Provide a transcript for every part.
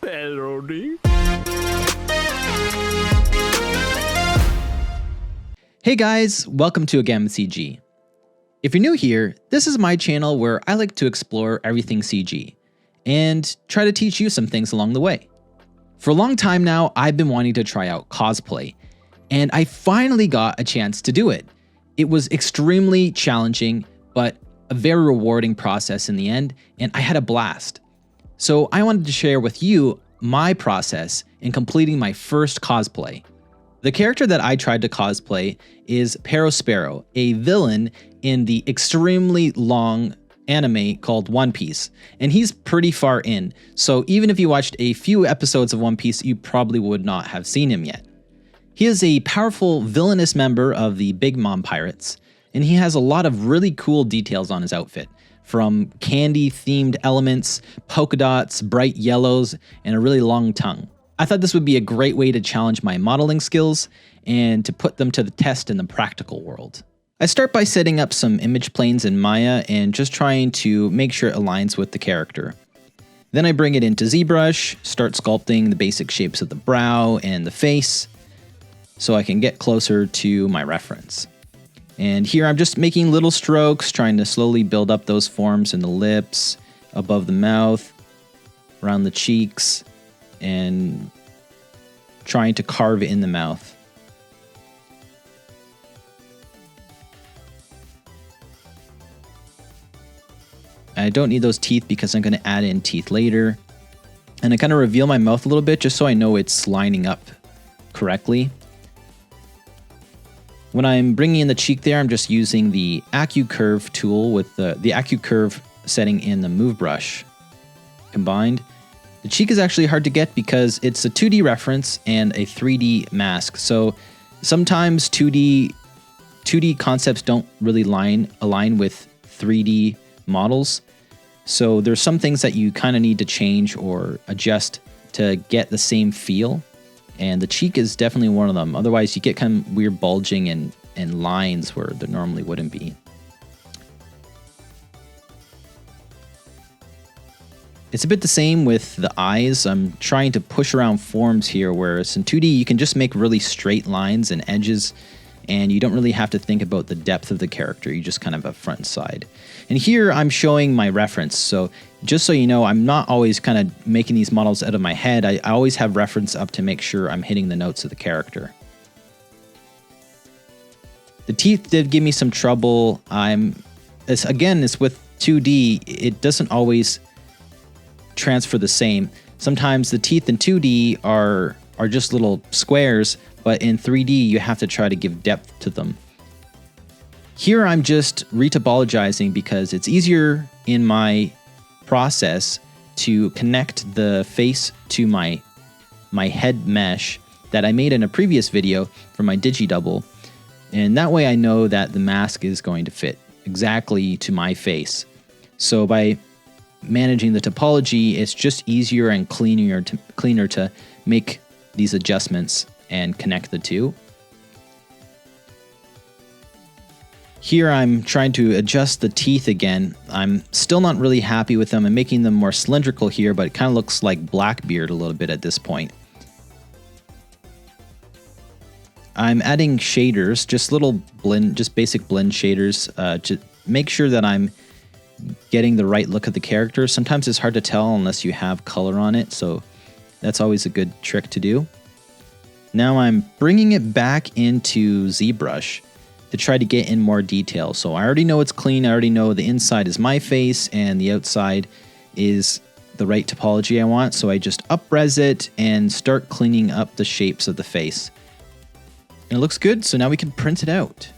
Parody. Hey guys, welcome to AgamidCG. If you're new here, this is my channel where I like to explore everything CG and try to teach you some things along the way. For a long time now, I've been wanting to try out cosplay, and I finally got a chance to do it. It was extremely challenging, but a very rewarding process in the end, and I had a blast. So I wanted to share with you my process in completing my first cosplay. The character that I tried to cosplay is Sparrow, a villain in the extremely long anime called One Piece, and he's pretty far in, so even if you watched a few episodes of One Piece, you probably would not have seen him yet. He is a powerful villainous member of the Big Mom Pirates, and he has a lot of really cool details on his outfit, from candy-themed elements, polka dots, bright yellows, and a really long tongue. I thought this would be a great way to challenge my modeling skills and to put them to the test in the practical world. I start by setting up some image planes in Maya and just trying to make sure it aligns with the character. Then I bring it into ZBrush, start sculpting the basic shapes of the brow and the face so I can get closer to my reference. And here I'm just making little strokes, trying to slowly build up those forms in the lips, above the mouth, around the cheeks, and trying to carve in the mouth. I don't need those teeth because I'm going to add in teeth later. And I kind of reveal my mouth a little bit just so I know it's lining up correctly. When I'm bringing in the cheek there, I'm just using the AccuCurve tool with the AccuCurve setting in the Move brush combined. The cheek is actually hard to get because it's a 2D reference and a 3D mask. So sometimes 2D concepts don't really align with 3D models. So there's some things that you kind of need to change or adjust to get the same feel. And the cheek is definitely one of them. Otherwise, you get kind of weird bulging and lines where there normally wouldn't be. It's a bit the same with the eyes. I'm trying to push around forms here, whereas in 2D, you can just make really straight lines and edges, and you don't really have to think about the depth of the character. You just kind of have front and side. And here I'm showing my reference. So just so you know, I'm not always kind of making these models out of my head. I always have reference up to make sure I'm hitting the notes of the character. The teeth did give me some trouble. It's with 2D, it doesn't always transfer the same. Sometimes the teeth in 2D are just little squares, but in 3D you have to try to give depth to them. Here I'm just retopologizing because it's easier in my process to connect the face to my head mesh that I made in a previous video for my DigiDouble, and that way I know that the mask is going to fit exactly to my face. So by managing the topology, it's just easier and cleaner to make these adjustments and connect the two. Here I'm trying to adjust the teeth again. I'm still not really happy with them. I'm making them more cylindrical here, but it kind of looks like Blackbeard a little bit at this point. I'm adding shaders, just basic blend shaders to make sure that I'm getting the right look of the character. Sometimes it's hard to tell unless you have color on it, so that's always a good trick to do. Now I'm bringing it back into ZBrush to try to get in more detail. So I already know it's clean. I already know the inside is my face and the outside is the right topology I want. So I just up-res it and start cleaning up the shapes of the face. And it looks good, so now we can print it out.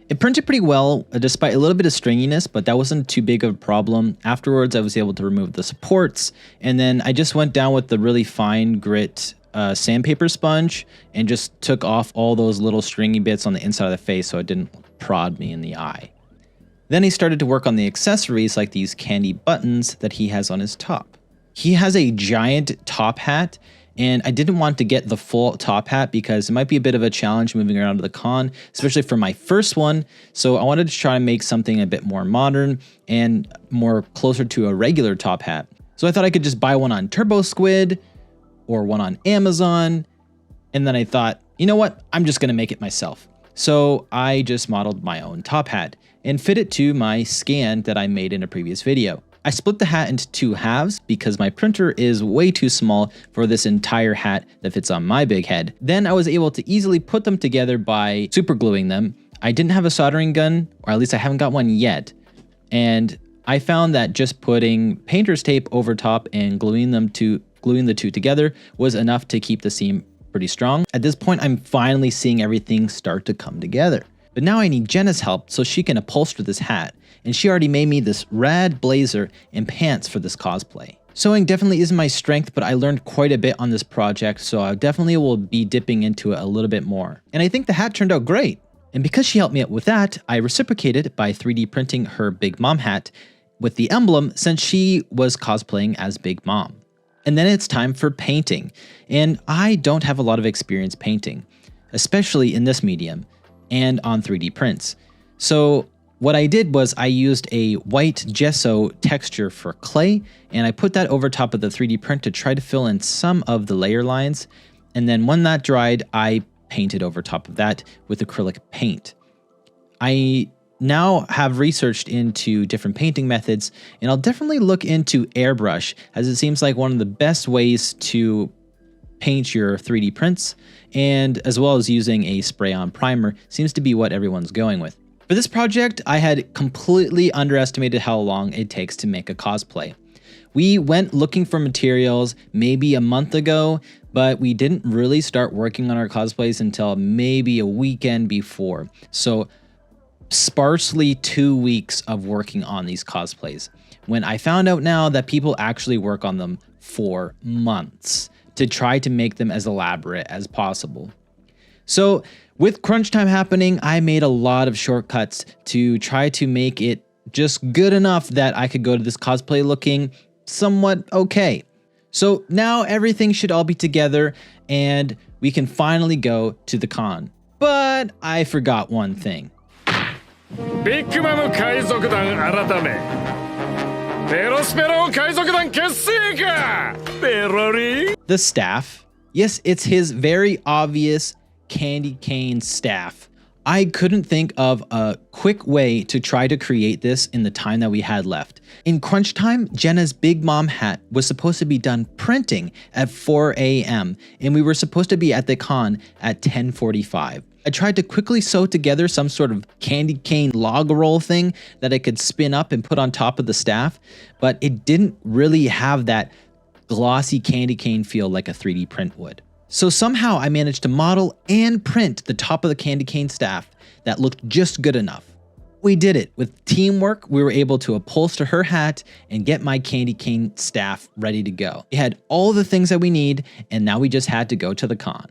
It printed pretty well, despite a little bit of stringiness, but that wasn't too big of a problem. Afterwards, I was able to remove the supports, and then I just went down with the really fine grit sandpaper sponge and just took off all those little stringy bits on the inside of the face so it didn't prod me in the eye. Then he started to work on the accessories like these candy buttons that he has on his top. He has a giant top hat, and I didn't want to get the full top hat because it might be a bit of a challenge moving around to the con, especially for my first one. So I wanted to try and make something a bit more modern and more closer to a regular top hat. So I thought I could just buy one on Turbo Squid or one on Amazon. And then I thought, you know what? I'm just gonna make it myself. So I just modeled my own top hat and fit it to my scan that I made in a previous video. I split the hat into 2 halves because my printer is way too small for this entire hat that fits on my big head. Then I was able to easily put them together by super gluing them. I didn't have a soldering gun, or at least I haven't got one yet. And I found that just putting painter's tape over top and gluing the two together was enough to keep the seam pretty strong. At this point, I'm finally seeing everything start to come together. But now I need Jenna's help so she can upholster this hat. And she already made me this rad blazer and pants for this cosplay. Sewing definitely isn't my strength, but I learned quite a bit on this project, so I definitely will be dipping into it a little bit more. And I think the hat turned out great. And because she helped me out with that, I reciprocated by 3D printing her Big Mom hat with the emblem since she was cosplaying as Big Mom. And then it's time for painting. And I don't have a lot of experience painting, especially in this medium and on 3D prints. So what I did was I used a white gesso texture for clay, and I put that over top of the 3D print to try to fill in some of the layer lines. And then when that dried, I painted over top of that with acrylic paint. I now have researched into different painting methods, and I'll definitely look into airbrush, as it seems like one of the best ways to paint your 3D prints, and as well as using a spray-on primer seems to be what everyone's going with. For this project, I had completely underestimated how long it takes to make a cosplay. We went looking for materials maybe a month ago, but we didn't really start working on our cosplays until maybe a weekend before. So sparsely 2 weeks of working on these cosplays, when I found out now that people actually work on them for months to try to make them as elaborate as possible. So with crunch time happening, I made a lot of shortcuts to try to make it just good enough that I could go to this cosplay looking somewhat okay. So now everything should all be together and we can finally go to the con. But I forgot one thing. Big Mom 海賊団改めペロスペロ海賊団結成かペロリ The staff. Yes, it's his very obvious candy cane staff. I couldn't think of a quick way to try to create this in the time that we had left. In crunch time, Jenna's Big Mom hat was supposed to be done printing at 4 a.m. and we were supposed to be at the con at 10:45. I tried to quickly sew together some sort of candy cane log roll thing that I could spin up and put on top of the staff, but it didn't really have that glossy candy cane feel like a 3D print would. So somehow I managed to model and print the top of the candy cane staff that looked just good enough. We did it. With teamwork, we were able to upholster her hat and get my candy cane staff ready to go. We had all the things that we need, and now we just had to go to the con.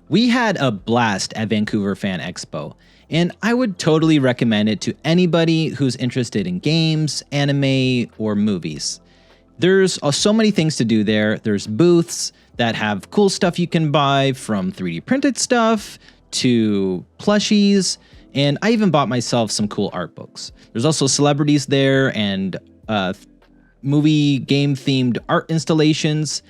We had a blast at Vancouver FanExpo, and I would totally recommend it to anybody who's interested in games, anime, or movies. There's so many things to do there. There's booths that have cool stuff you can buy, from 3D printed stuff to plushies, and I even bought myself some cool art books. There's also celebrities there and movie game themed art installations.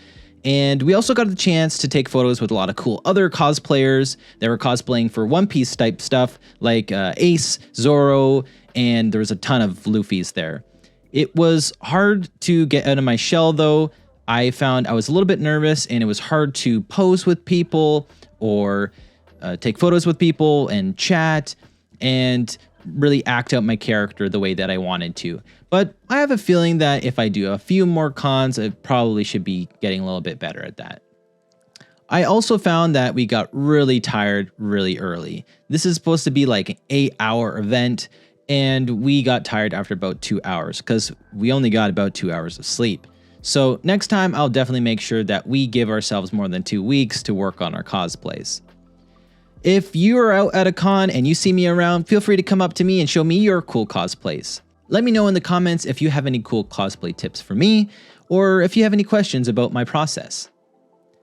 And we also got the chance to take photos with a lot of cool other cosplayers that were cosplaying for One Piece type stuff like Ace, Zoro, and there was a ton of Luffy's there. It was hard to get out of my shell though. I found I was a little bit nervous and it was hard to pose with people or take photos with people and chat and really act out my character the way that I wanted to. But I have a feeling that if I do a few more cons, I probably should be getting a little bit better at that. I also found that we got really tired really early. This is supposed to be like an 8-hour event, and we got tired after about 2 hours because we only got about 2 hours of sleep. So next time, I'll definitely make sure that we give ourselves more than 2 weeks to work on our cosplays. If you are out at a con and you see me around, feel free to come up to me and show me your cool cosplays. Let me know in the comments if you have any cool cosplay tips for me, or if you have any questions about my process.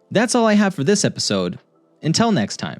That's all I have for this episode. Until next time.